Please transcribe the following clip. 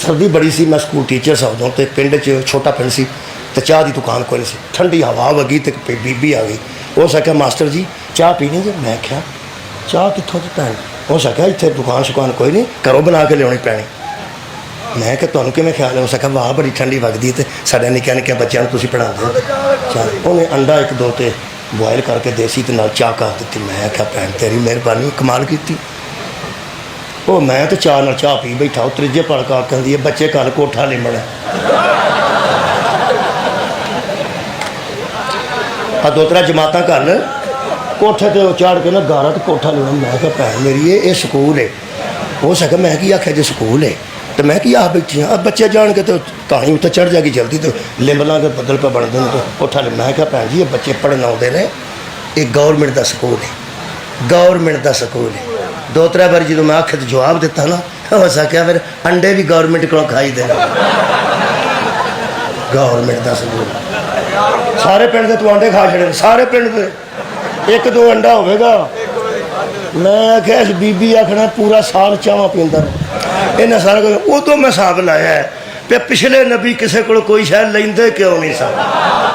सर्दी बड़ी सी, मैं स्कूल टीचर सा उदों, तो पिंड च छोटा पिंड सी, तो चाह की दुकान कोई नहीं सी, ठंडी हवा वगी तो बीबी आ गई। उस आख्या मास्टर जी चाह पीनी जी। मैं क्या चाह कितों की भैन? उस आख्या इतने दुकान शुकान कोई नहीं, घरों बना के लियानी पैनी। मैं क्या तुहानूं किवें ख्याल है? उस आख्या वाह बड़ी ठंडी वगदी ते साडे निक्के निक्के बच्चों को तुसीं पढ़ांदे हो। चल उन्हें अंडा एक दो ते बॉयल करके देसी ते नाल चाह कर दी। मैं क्या भैन तेरी मेहरबानी, कमाल की। वो मैं तो चाह नाल चाह पी बैठा, वो त्रीजे पल का कहती है बच्चे कल कोठा लिमना आ, दो त्रै जमातां कर कोठे ते चढ़ के ना गारा तो कोठा लिमना। मैं क्या भैन मेरी ये स्कूल है। हो सके मैं की आख्या जो स्कूल है तो मैं की आ बैठी हाँ, बच्चे जान के तो कहानी उत्ते चढ़ जाएगी जल्दी, तो लिम लाँगे बदल पे बनते हैं तो कोठा लिम। मैं क्या भैन जी ये बच्चे पढ़न आते हैं, ये गौरमेंट का स्कूल है, गौरमेंट का स्कूल है। दो त्रै बार जो मैं आखे तो जवाब दिता ना, हो सके फिर अंडे भी गौरमेंट को खाई देना। गौरमेंट का स्कूल सारे पिंड के तू अंडे खा छड़े, सारे पिंड के एक दो अंडा होगा। मैं आख्या इस बीबी आखना पूरा साल चावा पींदा इन्हें सारा कुछ। उदों मैं हिसाब लाया है पिछले नबी किसी को कोई शायद लेंदे क्यों नहीं सा।